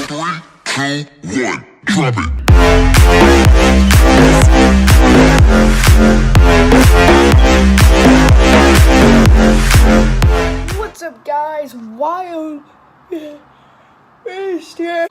3, 2, 1, drop it. What's up, guys? Wild Beast here.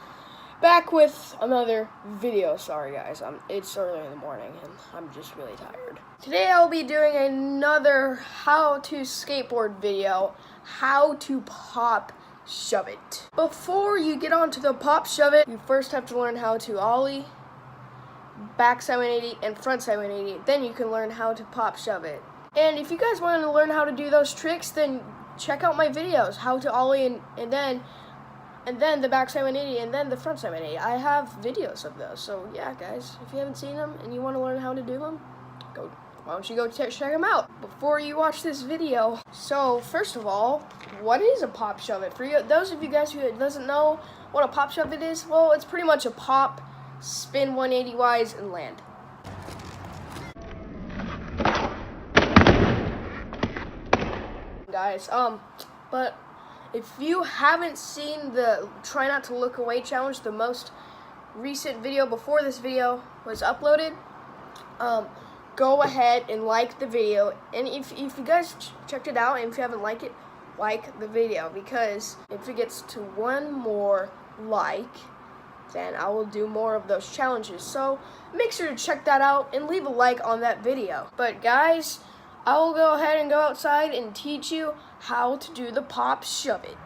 Back with another video. Sorry, guys. It's early in the morning and I'm just really tired. Today I'll be doing another how to skateboard video. How to pop shove it. Before you get onto the pop shove it, you first have to learn how to ollie, backside 180, and frontside 180. Then you can learn how to pop shove it. And if you guys want to learn how to do those tricks, then check out my videos, how to ollie and then the backside 180 and then the frontside 180. I have videos of those. So yeah, guys, if you haven't seen them and you want to learn how to do them, why don't you go check them out before you watch this video. So first of all, what is a pop shove it? For you, those of you guys who doesn't know what a pop shove it is, well, it's pretty much a pop, spin 180 wise, and land. Guys, but if you haven't seen the try not to look away challenge, the most recent video before this video was uploaded, go ahead and like the video. And if you guys checked it out and if you haven't liked it, like the video, because if it gets to one more like, then I will do more of those challenges. So make sure to check that out and leave a like on that video. But guys, I will go ahead and go outside and teach you how to do the pop shove it.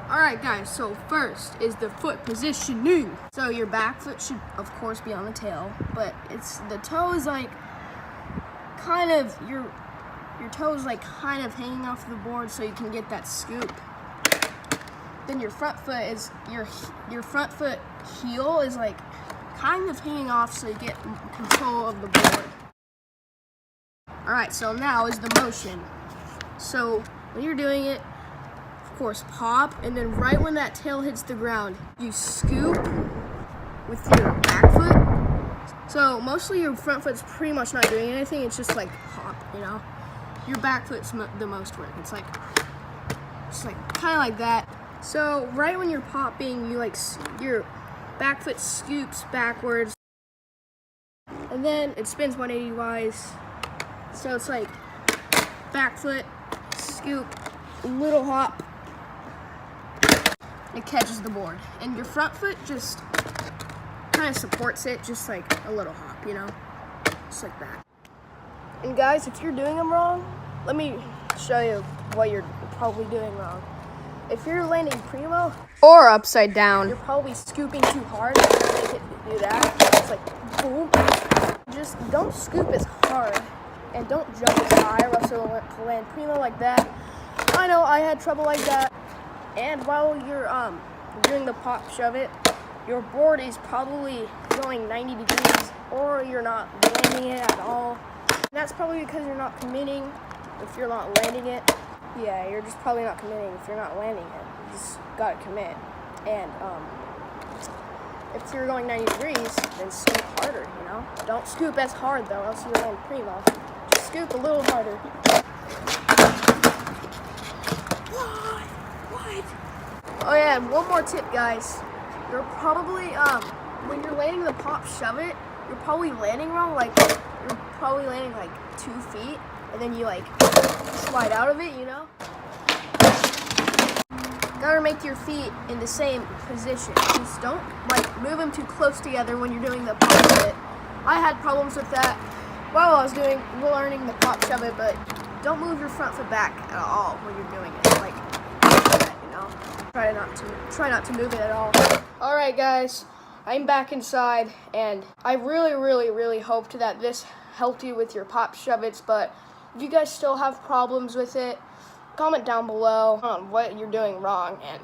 Alright guys, so first is the foot positioning. So your back foot should of course be on the tail, but the toe is like kind of, your toe is like kind of hanging off the board so you can get that scoop. Then your front foot is, your front foot heel is like kind of hanging off so you get control of the board. Alright, so now is the motion. So when you're doing it, of course, pop, and then right when that tail hits the ground, you scoop with your back foot. So mostly your front foot's pretty much not doing anything, it's just like hop, you know? Your back foot's the most work. It's like kind of like that. So right when you're popping, your back foot scoops backwards, and then it spins 180 wise. So it's like back foot, scoop, little hop, it catches the board. And your front foot just kind of supports it, just like a little hop, you know? Just like that. And guys, if you're doing them wrong, let me show you what you're probably doing wrong. If you're landing primo or upside down, you're probably scooping too hard to make it do that. It's like boom. Just don't scoop as hard. And don't jump as high or else it'll land primo like that. I know I had trouble like that. And while you're doing the pop shove it, your board is probably going 90 degrees or you're not landing it at all. And that's probably because you're not committing if you're not landing it. Yeah, you're just probably not committing if you're not landing it. You just gotta commit. And if you're going 90 degrees, then scoop harder, you know? Don't scoop as hard though, else you land primo. Scoop a little harder. What? Oh yeah, and one more tip, guys. You're probably, when you're landing the pop shove it, you're probably landing wrong. Like, you're probably landing like 2 feet, and then you like slide out of it, you know? Gotta make your feet in the same position. Just don't like move them too close together when you're doing the pop shove it. I had problems with that while I was learning the pop shove it, but don't move your front foot back at all when you're doing it. Like that, you know. Try not to move it at all. Alright guys, I'm back inside and I really hoped that this helped you with your pop shove it's, but if you guys still have problems with it, comment down below on what you're doing wrong, and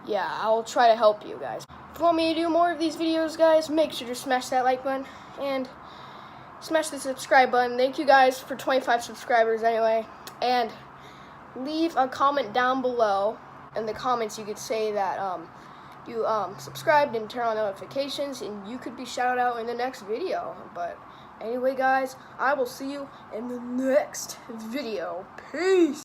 yeah, I'll try to help you guys. If you want me to do more of these videos, guys, make sure to smash that like button and smash the subscribe button. Thank you guys for 25 subscribers anyway. And leave a comment down below. In the comments you could say that you subscribed and turn on notifications, and you could be shouted out in the next video. But anyway guys, I will see you in the next video. Peace!